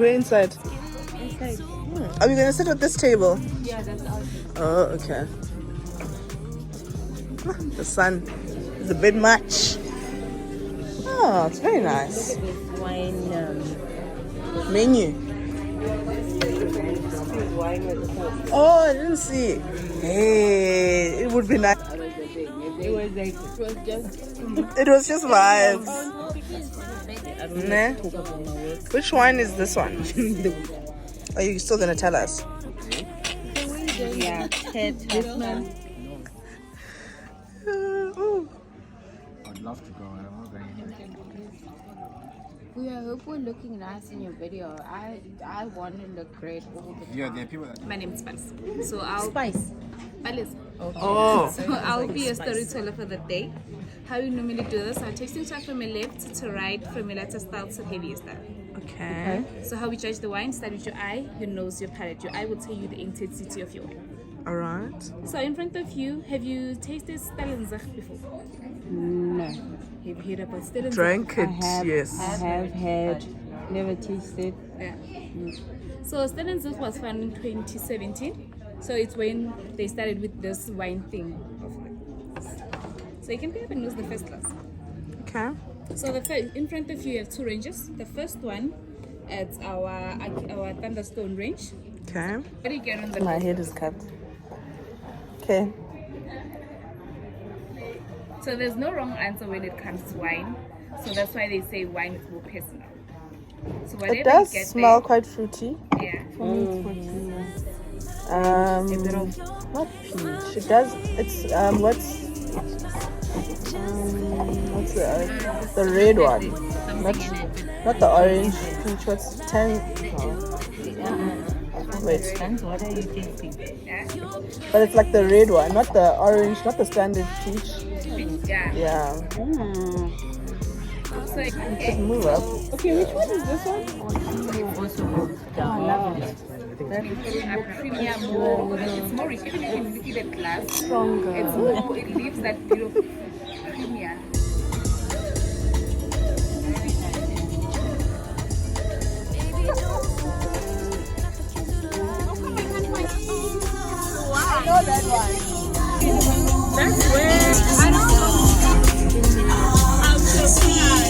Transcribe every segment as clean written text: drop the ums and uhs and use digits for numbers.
We're inside. Inside. Are we gonna sit at this table? Yeah, that's our. Oh, okay. The sun is a bit much. Oh, it's very nice. Look at this wine Menu. wine with Coke. Oh, I didn't see. Hey, it would be nice. It was like It was just vibes. Nah. Coke of my work. Which wine is this one? Are you still gonna tell us? Yeah, this one. I'd love to go. I don't know anything. I hope we're looking nice in your video. I want to look great all the time. Yeah, there are people that. My name is Spice. So I'll Spice. Alice. Oh. So I'll be a storyteller for the day. How we normally do this, I'll take Inshot from your left to right, from your lighter style to heavier style. Okay. So how we judge the wine, start with your eye, your nose, your palate. Your eye will tell you the intensity of your wine. Alright. So in front of you, have you tasted Stellenzach before? No. Have you heard about Stellenzach? Drank it, I yes. have had, never tasted. Yeah. So Stellenzach was found in 2017. So it's when they started with this wine thing. So you can pick up and use the first class. Okay. So in front of you have two ranges. The first one is our Thunderstone range. Okay. What do you get on the My head is cut. Okay. So there's no wrong answer when it comes to wine. So that's why they say wine is more personal. So whatever It does you get smell quite fruity. there, Not peach. It does. It's what's the red one? Not the orange. Peach. What's Wait. What are you tasting? But it's like the red one, not the orange, not the standard peach. yeah. Yeah. So it can Just move up. Okay, which one is this one? premium more. It's more rich. Even if you look at the glass, stronger. It's more. It leaves that bit of premium. I know that one. That's where I don't know. I'm surprised.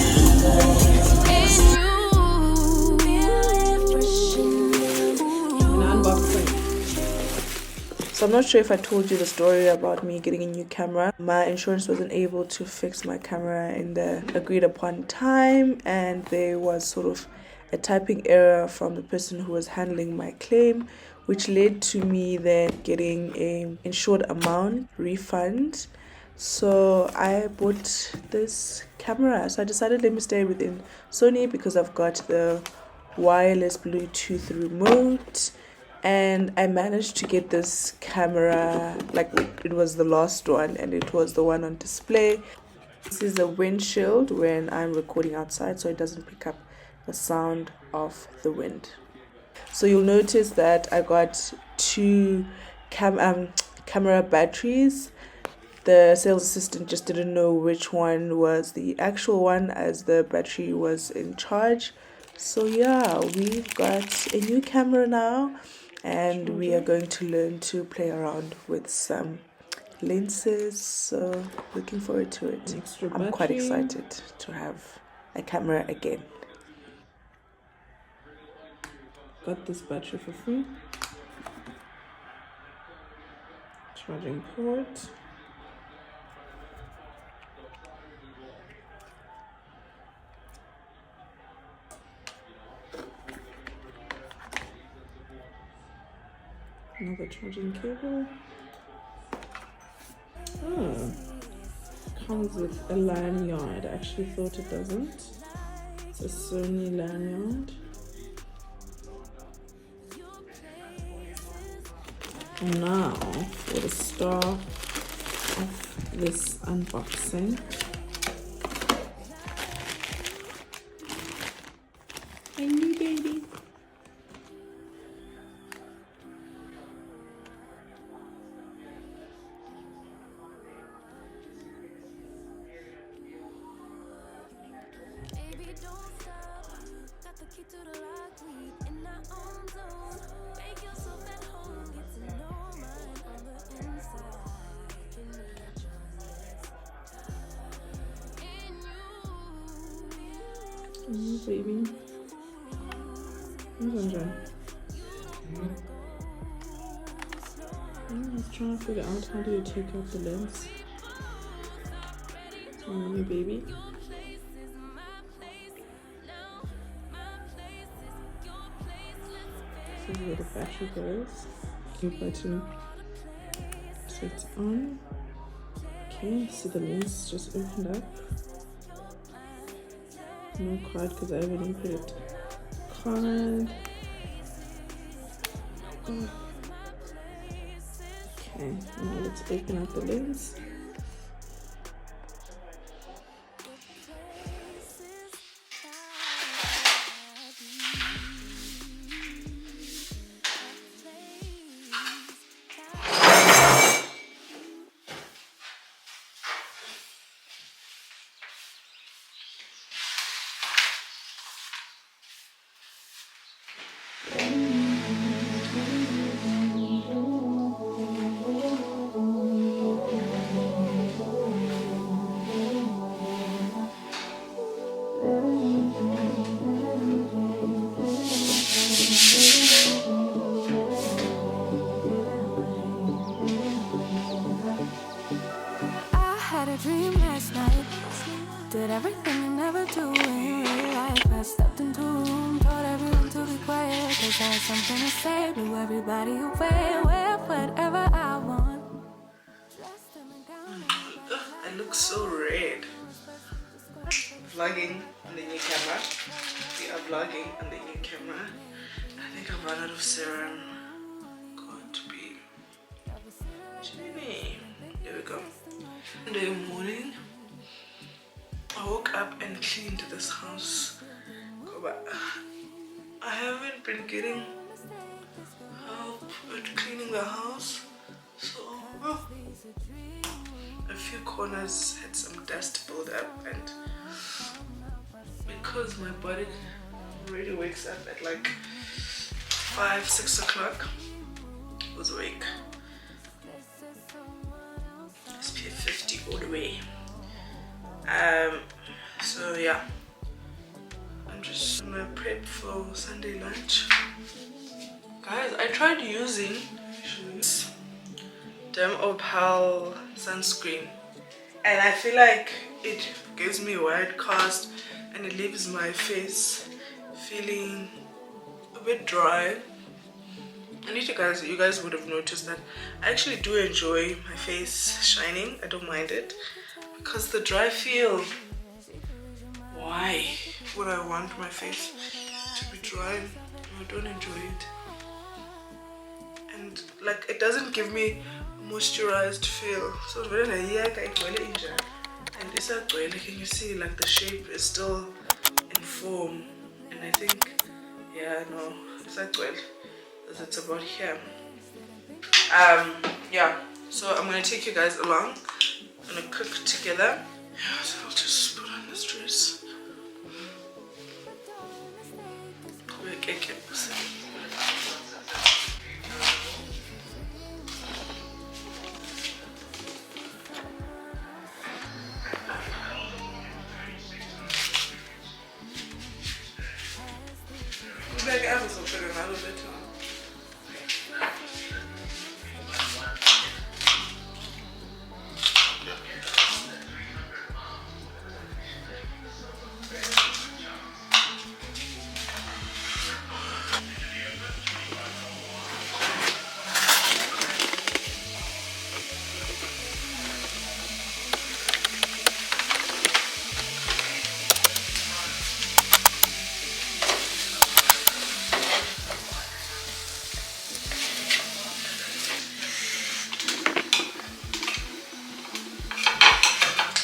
So I'm not sure if I told you the story about me getting a new camera. My insurance wasn't able to fix my camera in the agreed upon time, and there was sort of a typing error from the person who was handling my claim, which led to me then getting a insured amount refund. So I bought this camera. So I decided let me stay within Sony because I've got the wireless Bluetooth remote, and I managed to get this camera, like it was the last one and it was the one on display. This is a windshield when I'm recording outside, so it doesn't pick up the sound of the wind. So you'll notice that I got two camera batteries. The sales assistant just didn't know which one was the actual one as the battery was in charge. So yeah, we've got a new camera now, and we are going to learn to play around with some lenses. So looking forward to it. I'm quite excited to have a camera again. Got this battery for free. Charging port. Another charging cable. Oh, comes with a lanyard. I actually thought it doesn't. It's a Sony lanyard. And now for the star of this unboxing. My new baby. Baby, don't stop. Got the key to the lock. We Baby. I'm trying to figure out how do you take out the lens. My baby. This is where the battery goes. Your button sets on. Okay, see the lens just opened up. No card because I haven't input card. Okay, now let's open up the lens. Did everything I never do in real life. I stepped into a room, told everyone to be quiet, cause I had something to say. Blew everybody away, wear whatever I want. I look so red. Vlogging on the new camera. We are vlogging on the new camera. I think I've run out of serum. Got to be Jenny. There we go. Sunday morning. I woke up and cleaned this house. I haven't been getting help with cleaning the house, so a few corners had some dust build up, and because my body already wakes up at like 5-6 o'clock, I was awake. SPF 50 all the way. So yeah, I'm just gonna prep for Sunday lunch. Guys, I tried using Opal sunscreen, and I feel like it gives me white cast and it leaves my face feeling a bit dry. And you guys would have noticed that I actually do enjoy my face shining. I don't mind it, because the dry feel, why would I want my face to be dry? I don't enjoy it, and like it doesn't give me a moisturized feel. So when I hear and this can you see like the shape is still in form, and I think no, it's about here. Yeah, so I'm gonna take you guys along. I'm gonna cook together. Yeah, so I'll just put on this dress.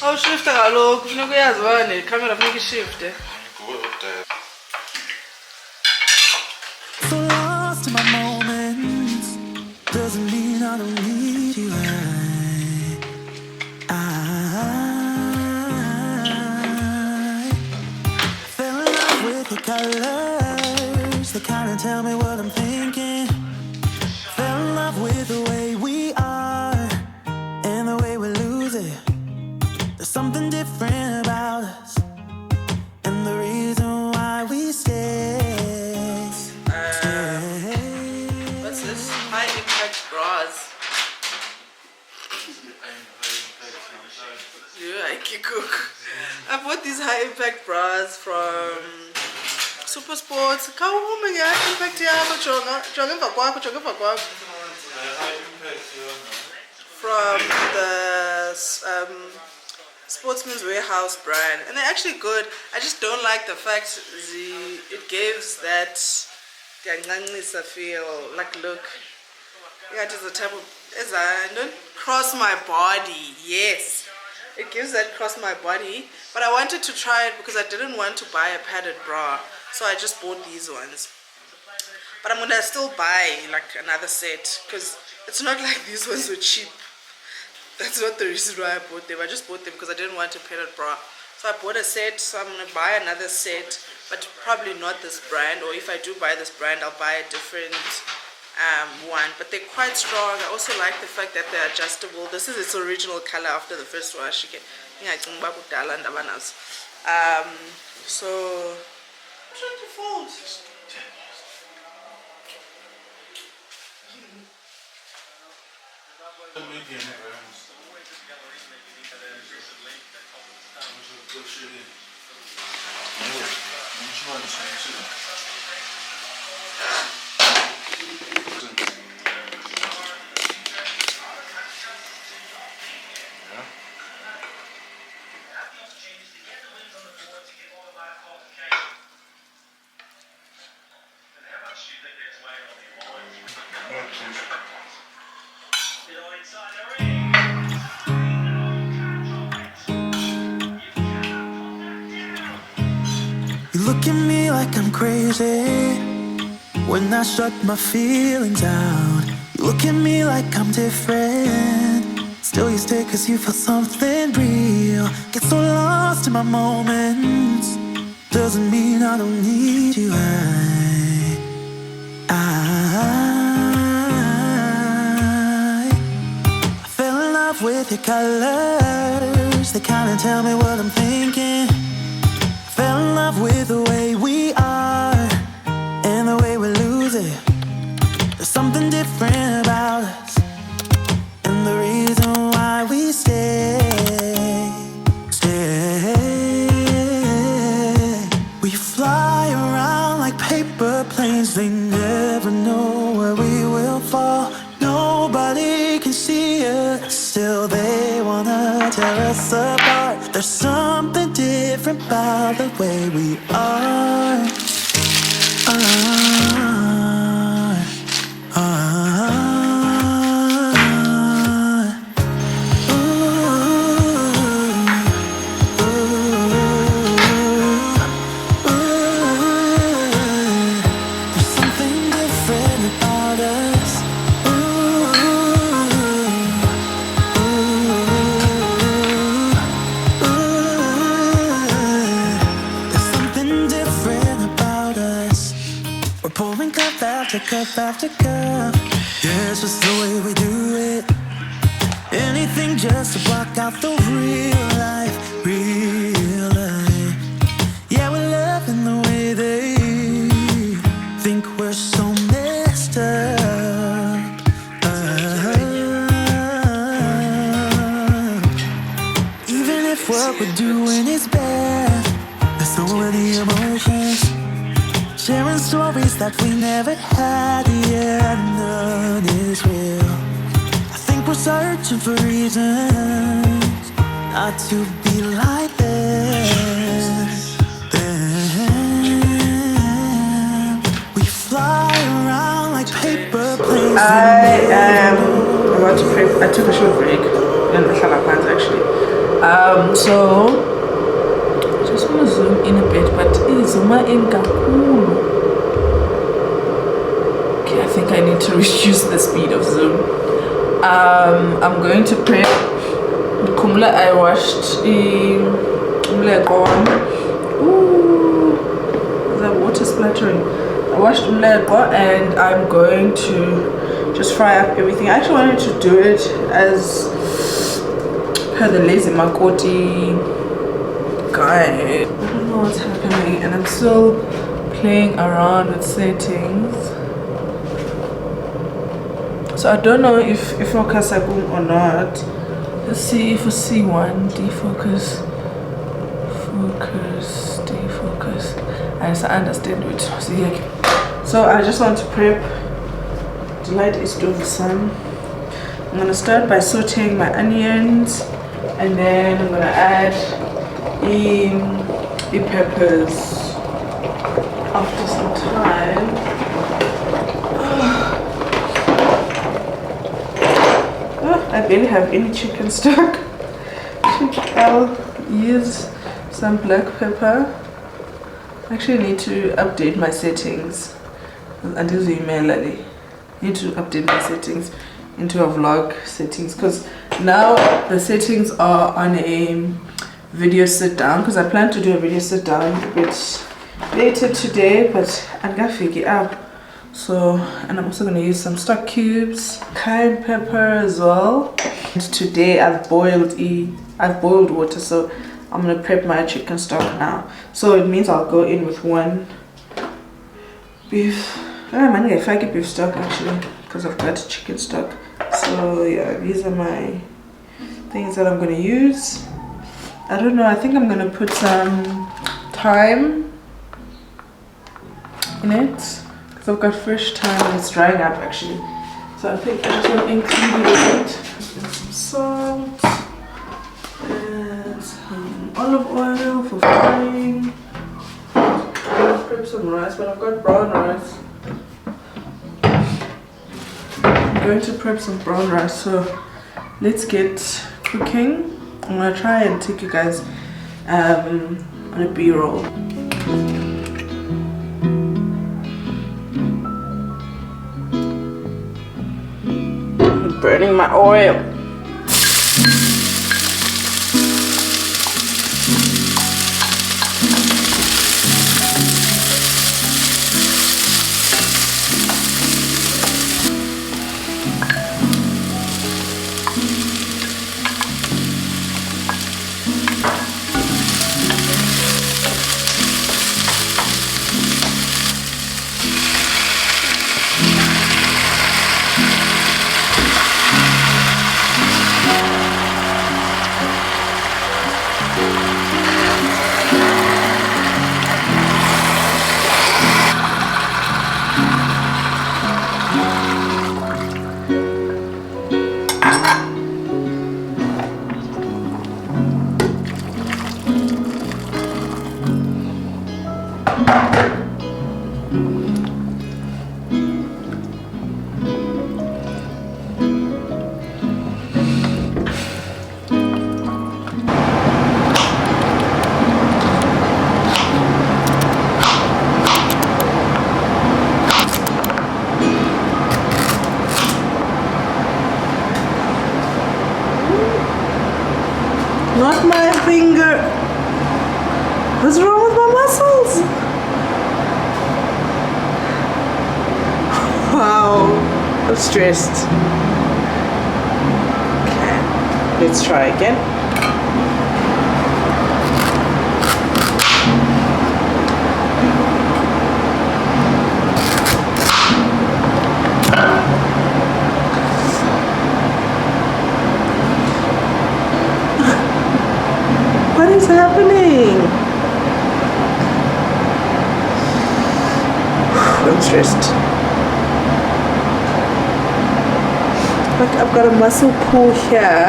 Awushifte kaloku kufuneka uyazi uba necamera funeka ishifte. So lost in my moments doesn't mean I don't need you. I fell in love with your colors, they kind of tell me what I'm thinking. Fell in love with the way we are and the way we lose it. There's something different about us, and What's this? High impact bras. Yeah, I can cook. I bought these high impact bras from Super Sports. From the Sportsman's Warehouse brand, and they're actually good. I just don't like the fact it gives that feel. Like, look, yeah, it is a type of don't cross my body. Yes, it gives that cross my body, but I wanted to try it because I didn't want to buy a padded bra, so I just bought these ones. But I'm gonna still buy like another set because it's not like these ones were cheap. That's not the reason why I bought them. I just bought them because I didn't want a padded bra. So I bought a set, so I'm gonna buy another set, but probably not this brand, or if I do buy this brand, I'll buy a different one. But they're quite strong. I also like the fact that they're adjustable. This is its original color after the first wash. So trying to fold. You look at me like I'm crazy when I shut my feelings out. You look at me like I'm different, still you stay cause you feel something real. Get so lost in my moments, doesn't mean I don't need you. I fell in love with your colors, they kinda tell me what I'm thinking. Fell in love with the way we are and the way we lose it. There's something different about us, and the reason why we stay. We fly around like paper planes, they never know where we will fall. Nobody can see us, still they wanna tear us apart. There's something different about the way we are. There's something different about us. There's something different about us. We're pouring cup after cup after cup. Yeah, it's just the way we do it. Anything just to block out the real life, real life. Yeah, we're loving the way they think we're so messed up. Even if what we're doing is bad, there's so many emotions. Sharing stories that we never had, yeah, none is real. I think we're searching for reasons not to be like this. Then we fly around like paper planes. I am about to prep. I took a short break in the Halapan's actually. So just want to zoom in a bit, but zoom in kakulu. Okay, I think I need to reduce the speed of zoom. I'm going to prep. Kumla, I washed ooh, the water splattering. I washed umleqwa and I'm going to just fry up everything. I actually wanted to do it as per the lazy makoti guy. I don't know what's happening and I'm still playing around with settings. So I don't know if focus or not. Let's see if we see one defocus, focus, defocus. I understand it. See, okay. So I just want to prep. The light is to the sun. I'm gonna start by sauteing my onions, and then I'm gonna add the peppers after some time. I barely have any chicken stock. I'll use some black pepper. I actually need to update my settings. Until the email, I need to update my settings into a vlog settings, because now the settings are on a video sit down, because I plan to do a video sit down a bit later today, but I'm gonna figure it out. So, and I'm also going to use some stock cubes, cayenne pepper as well. And today I've boiled water, so I'm going to prep my chicken stock now. So it means I'll go in with one beef. I'm going to get beef stock actually, because I've got chicken stock. So yeah, these are my things that I'm going to use. I don't know, I think I'm going to put some thyme in it. So I've got fresh thyme and it's drying up actually. So I think I just want to include it. Some salt and some olive oil for frying. I'm gonna prep some rice, but I've got brown rice. I'm going to prep some brown rice, so let's get cooking. I'm gonna try and take you guys on a B-roll. Burning my oil. Not my finger. What's wrong with my muscles? Wow, I'm stressed. Okay, let's try again. What is happening? I'm stressed. Like I've got a muscle pull here.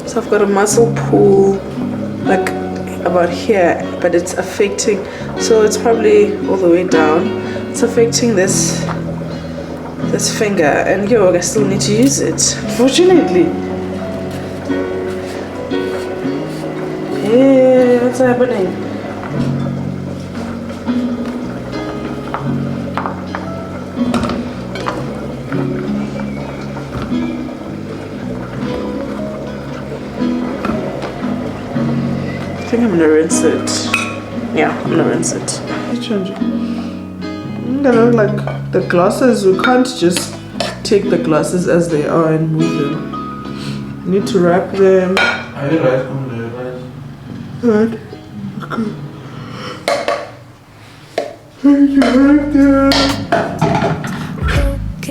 So I've got a muscle pull like about here, but it's affecting, so it's probably all the way down. It's affecting this finger, and yo, I still need to use it, unfortunately. Hey, what's happening? I think I'm gonna rinse it. Yeah, I'm gonna rinse it. I'm gonna look like the glasses. We can't just take the glasses as they are and move them. You need to wrap them. Right. Okay.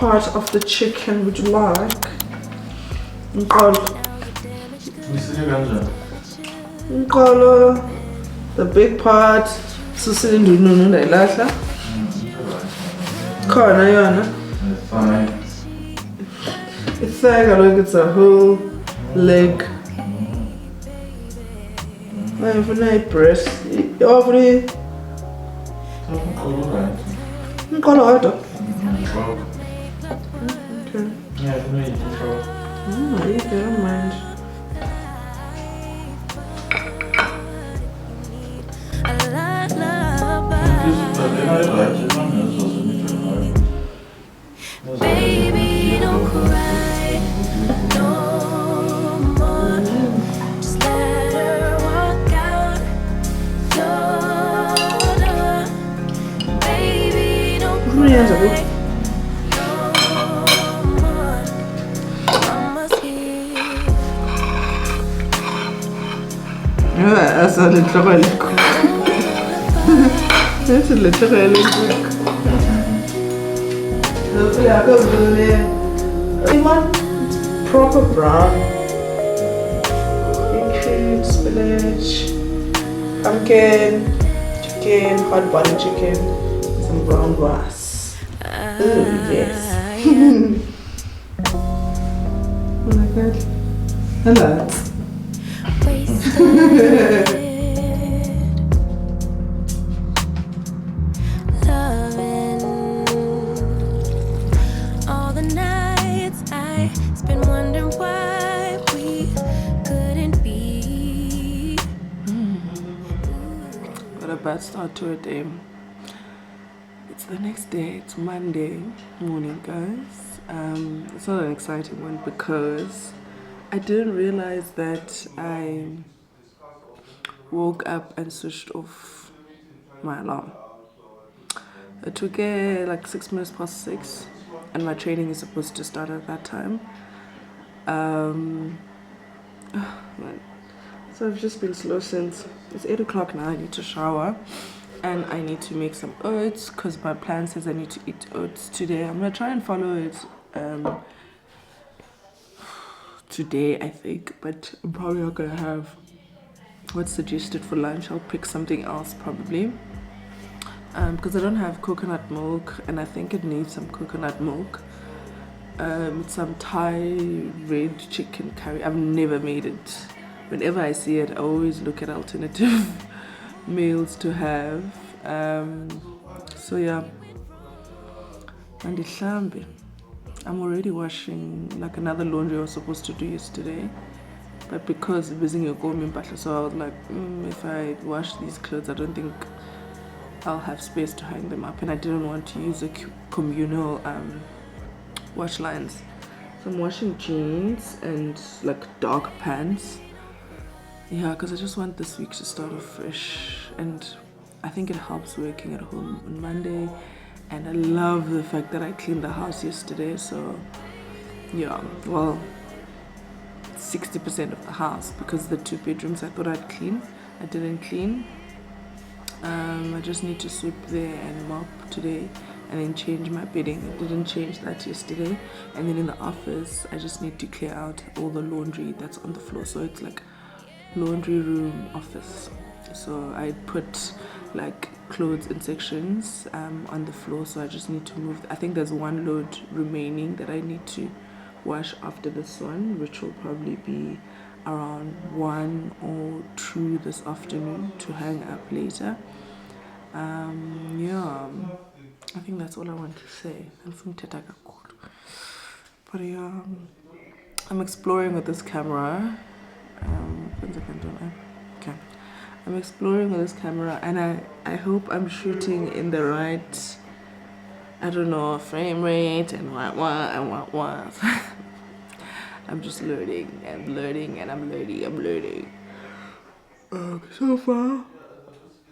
part of the chicken would you like? The big part. Khona yona. It's like it's a whole leg. I'm for a breast. Over it. Okay. Yeah, for me, control. I don't mind. Baby, don't cry no more. Just let her walk out your door. Baby, don't cry no more. Mama's here. That's a little bit. That's a little bit. Lemon, proper brown. Beetroot, spinach, pumpkin, chicken, hot button chicken, some brown rice. Oh yes. Oh my god. Hello. All the nights I spent wondering why we couldn't be. Got a bad start to a day. It's the next day, it's Monday morning, guys. It's not an exciting one because I didn't realize that I woke up and switched off my alarm. It took like 6 minutes past 6 and my training is supposed to start at that time. Man. So I've just been slow since it's 8 o'clock now. I need to shower and I need to make some oats because my plan says I need to eat oats today. I'm gonna try and follow it today, I think, but I'm probably not gonna have what's suggested for lunch. I'll pick something else probably because I don't have coconut milk and I think it needs some coconut milk. It's some Thai red chicken curry. I've never made it. Whenever I see it, I always look at alternative meals to have. So yeah, and the I'm already washing like another laundry I was supposed to do yesterday, but because visiting your government, so I was like, if I wash these clothes, I don't think I'll have space to hang them up, and I didn't want to use a communal wash lines. So I'm washing jeans and like dark pants. Yeah, because I just want this week to start off fresh, and I think it helps working at home on Monday. And I love the fact that I cleaned the house yesterday. So yeah, well, 60% of the house, because the 2 bedrooms I thought I'd clean, I didn't clean. I just need to sweep there and mop today and then change my bedding. I didn't change that yesterday. And then in the office, I just need to clear out all the laundry that's on the floor. So it's like laundry room office. So I put like clothes in sections on the floor, so I just need to move. I think there's one load remaining that I need to wash after this one, which will probably be around 1 or 2 this afternoon to hang up later. Yeah, I think that's all I want to say. But yeah, I'm exploring with this camera. Okay. I'm exploring with this camera, and I hope I'm shooting in the right, I don't know, frame rate and what. I'm just learning and learning and I'm learning. So far,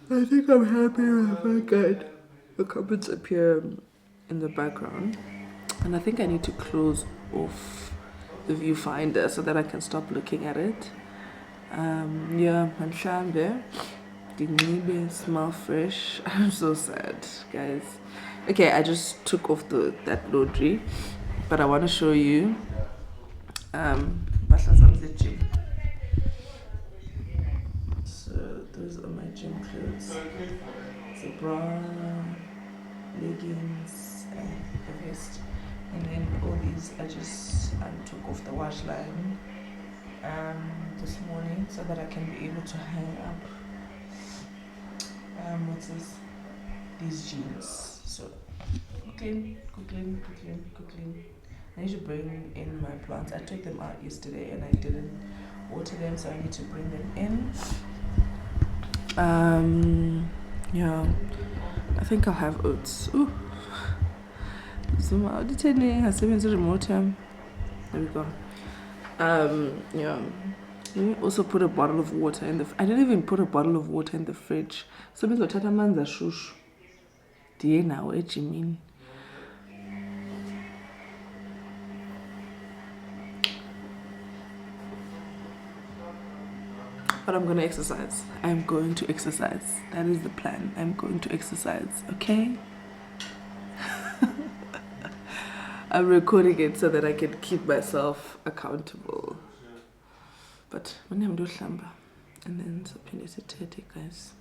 I think I'm happy with the fact that the comments appear in the background, and I think I need to close off the viewfinder so that I can stop looking at it. Yeah, I'm sure I'm there. Didn't smell fresh. I'm so sad, guys. Okay, I just took off that laundry, but I want to show you gym. So those are my gym clothes. It's a bra, leggings, and a vest. And then all these I just took off the wash line this morning so that I can be able to hang up what's this? These jeans. So quickly. I need to bring in my plants. I took them out yesterday and I didn't water them, so I need to bring them in. Yeah, I think I'll have oats. Ooh. Zoom out the turning. I saved the remote time. There we go. Yeah. Let me also put a bottle of water in the. I didn't even put a bottle of water in the fridge. So means what manza shush. Dear now, what you mean? But I'm gonna exercise. I'm going to exercise. That is the plan. I'm going to exercise. Okay. I'm recording it so that I can keep myself accountable. But when I'm doing shamba, and then so penitentiary, guys.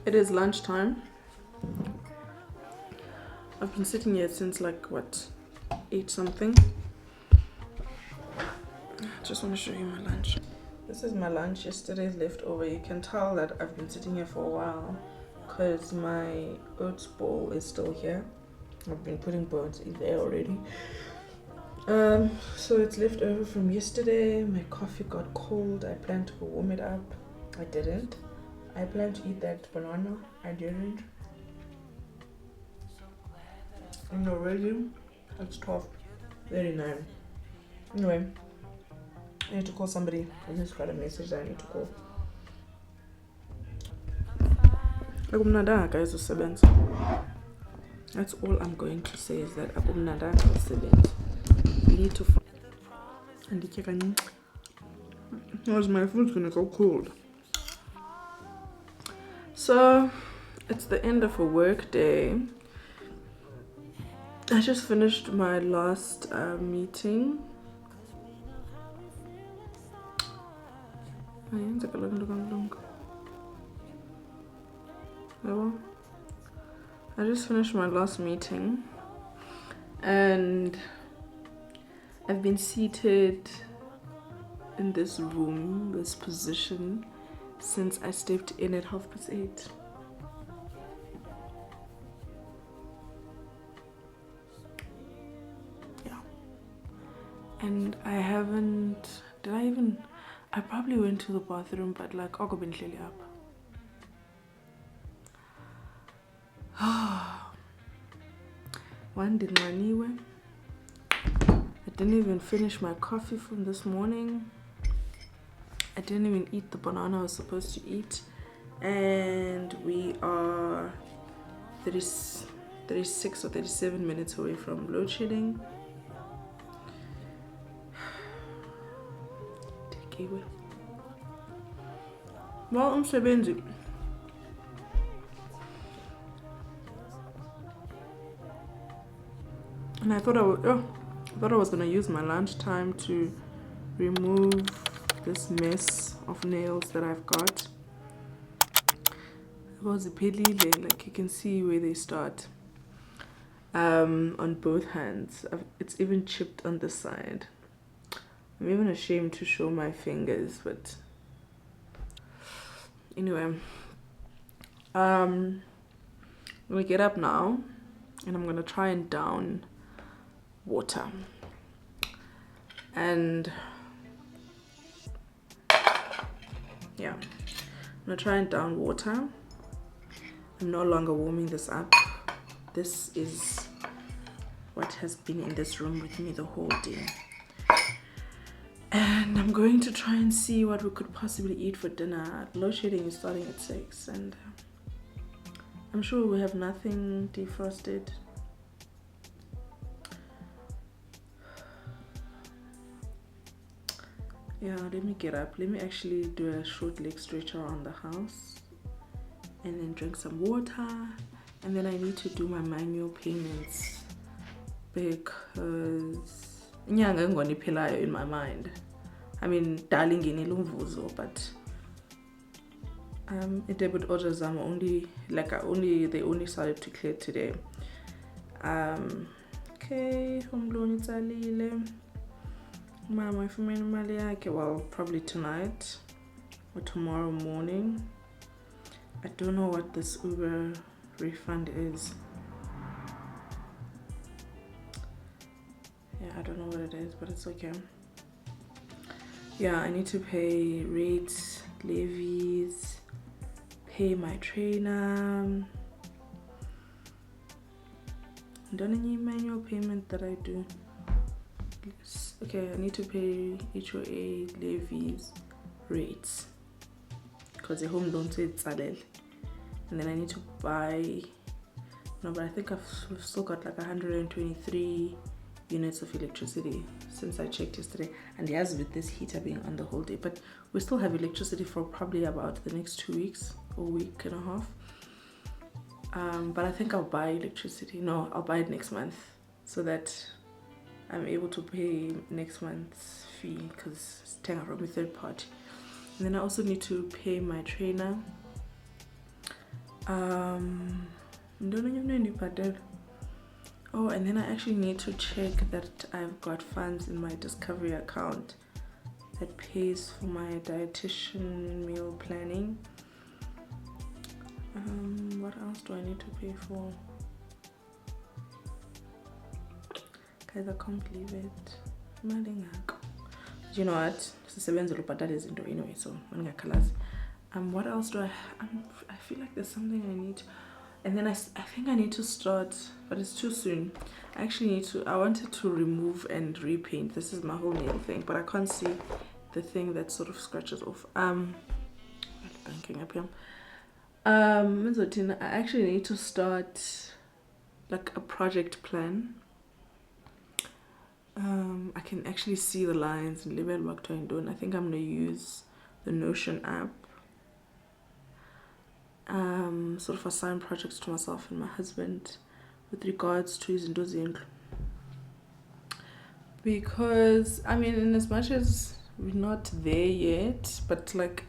It is lunchtime. I've been sitting here since like what, 8 something. Just want to show you my lunch. This is my lunch, yesterday's leftover. You can tell that I've been sitting here for a while because my oats bowl is still here. I've been putting bones in there already. So it's left over from yesterday. My coffee got cold. I planned to go warm it up. I didn't. I planned to eat that banana. I didn't. And already it's 12:39. Anyway, I need to call somebody. I just got a message that I need to call. That's all I'm going to say is that we need to find. And my food's gonna go cold. So it's the end of a work day. I just finished my last meeting. I just finished my last meeting and I've been seated in this room, this position, since I stepped in at 8:30. Yeah. And I haven't, I probably went to the bathroom, but like, I've been clearly up. One did my anyway. I didn't even finish my coffee from this morning. I didn't even eat the banana I was supposed to eat. And we are 36 or 37 minutes away from load shedding. Take away. Well, I'm so busy. And I thought I was gonna use my lunch time to remove this mess of nails that I've got. Like you can see where they start on both hands. It's even chipped on the side. I'm even ashamed to show my fingers, but anyway, I'm gonna get up now and I'm gonna try and down water. And yeah, I'm gonna try and down water. I'm no longer warming this up. This is what has been in this room with me the whole day. And I'm going to try and see what we could possibly eat for dinner. Load shedding is starting at 6 and I'm sure we have nothing defrosted. Yeah, let me get up. Let me actually do a short leg stretch around the house and then drink some water. And then I need to do my manual payments because inyanga ngoniphelayo in my mind. I mean, darling inilumvuzo, but debit orders I'm only they only started to clear today. Okay, home loan itsalile. Mama ifumene imali yakhe, well, probably tonight or tomorrow morning. I don't know what this Uber refund is. Yeah, I don't know what it is, but it's okay. Yeah, I need to pay rates, levies, pay my trainer. Don't any manual payment that I do. Okay, I need to pay HOA, levies, rates, because the home loan said tsalele. And then I need to buy, no, but I think we've still got like 123 units of electricity since I checked yesterday. And yes, with this heater being on the whole day, but we still have electricity for probably about the next 2 weeks or week and a half. But I think I'll buy electricity. No, I'll buy it next month so that I'm able to pay next month's fee because it's taken from a third party. And then I also need to pay my trainer. Oh, and then I actually need to check that I've got funds in my Discovery account that pays for my dietitian meal planning. What else do I need to pay for? Guys, I can't believe it. But you know what? Anyway, so what else do I feel like there's something I need. And then I think I need to start, but it's too soon. I wanted to remove and repaint. This is my whole nail thing, but I can't see the thing that sort of scratches off. Banking up here. I actually need to start like a project plan. I can actually see the lines and label what I'm doing. I think I'm gonna use the Notion app. Sort of assign projects to myself and my husband with regards to his indozindlu. Because I mean, in as much as we're not there yet, but like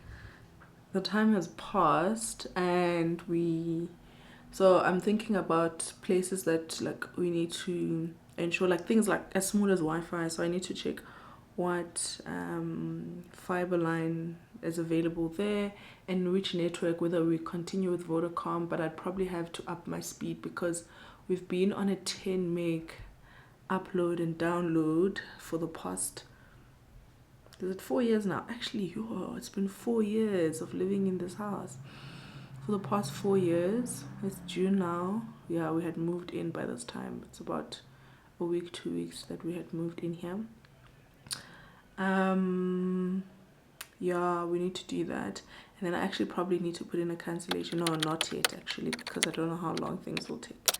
the time has passed and so I'm thinking about places that like we need to ensure, like things like as small as Wi-Fi. So I need to check what fiber line is available there and which network, whether we continue with Vodacom, but I'd probably have to up my speed because we've been on a 10 meg upload and download for the past, is it 4 years now? Actually, it's been 4 years of living in this house. For the past 4 years, it's June now. Yeah, we had moved in by this time. It's about a week, 2 weeks that we had moved in here. Yeah, we need to do that. And then I actually probably need to put in a cancellation. No, not yet actually, because I don't know how long things will take.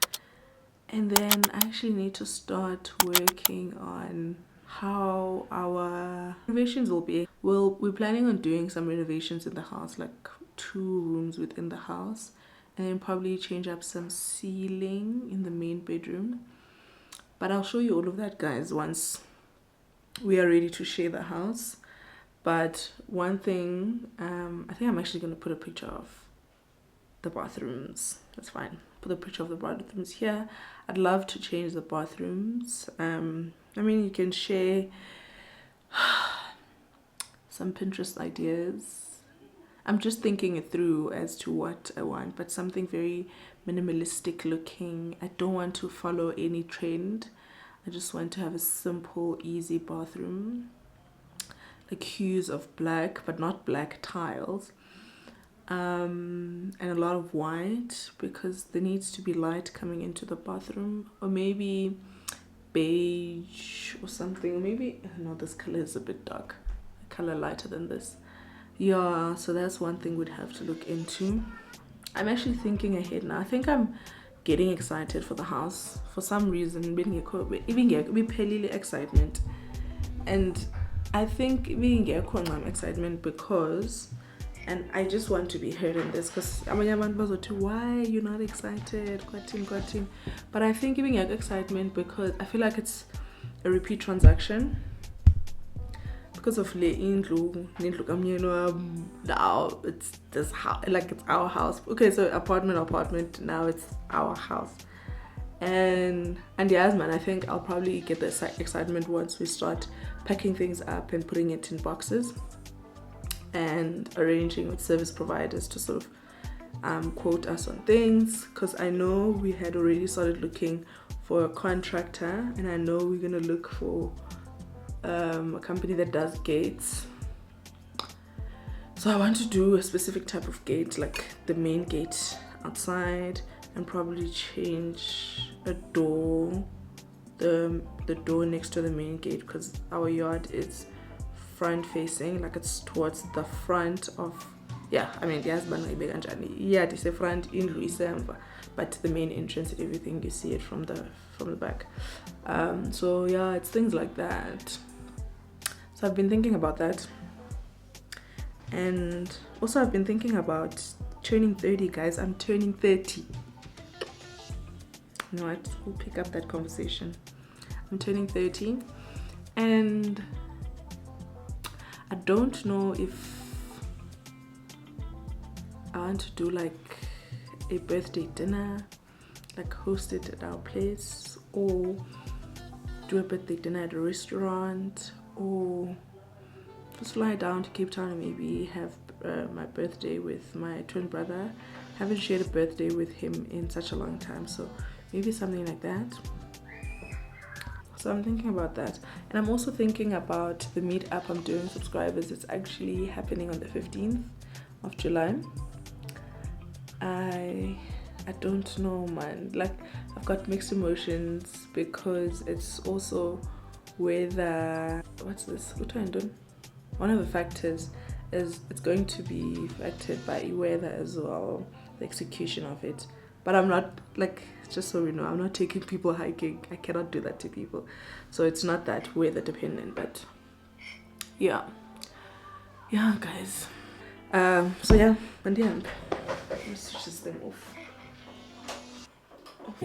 And then I actually need to start working on how our renovations will be. We're planning on doing some renovations in the house, like 2 rooms within the house, and then probably change up some ceiling in the main bedroom. But I'll show you all of that, guys, once we are ready to share the house. But one thing, I think I'm actually going to put a picture of the bathrooms. That's fine. Put a picture of the bathrooms here. I'd love to change the bathrooms. I mean, you can share some Pinterest ideas. I'm just thinking it through as to what I want, but something very minimalistic looking. I don't want to follow any trend. I just want to have a simple, easy bathroom. Like hues of black, but not black tiles. And a lot of white, because there needs to be light coming into the bathroom. Or maybe beige or something. Maybe, no, this color is a bit dark. A color lighter than this. Yeah, so that's one thing we'd have to look into. I'm actually thinking ahead now. I think I'm getting excited for the house for some reason. Even excitement, and I think being excitement because, and I just want to be heard in this because why are you not excited? But I think giving excitement because I feel like it's a repeat transaction. Because of now it's this house, like it's our house. Okay, so apartment, now it's our house. And yes, man, I think I'll probably get the excitement once we start packing things up and putting it in boxes and arranging with service providers to sort of quote us on things, because I know we had already started looking for a contractor, and I know we're gonna look for a company that does gates. So I want to do a specific type of gate, like the main gate outside, and probably change a door, the door next to the main gate, because our yard is front facing, like it's towards the front of, yeah, I mean, yeah, it's a front in Luisemva, but the main entrance and everything, you see it from the back. So yeah, it's things like that. So I've been thinking about that. And also I've been thinking about turning 30, guys. I'm turning 30. You know what? We'll pick up that conversation. I'm turning 30. And I don't know if I want to do like a birthday dinner, like host it at our place, or do a birthday dinner at a restaurant, or just fly down to Cape Town and maybe have my birthday with my twin brother. Haven't shared a birthday with him in such a long time, so maybe something like that. So I'm thinking about that. And I'm also thinking about the meetup I'm doing subscribers. It's actually happening on the 15th of July. I don't know, man. Like, I've got mixed emotions because it's also whether, what's this? One of the factors is it's going to be affected by weather as well, the execution of it. But I'm not, like, just so we know, I'm not taking people hiking. I cannot do that to people. So it's not that weather dependent, but yeah. Yeah, guys. So yeah, and yeah, let's switch this thing off.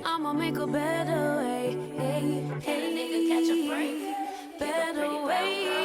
I'ma make a better way, hey, hey, catch a break, better way.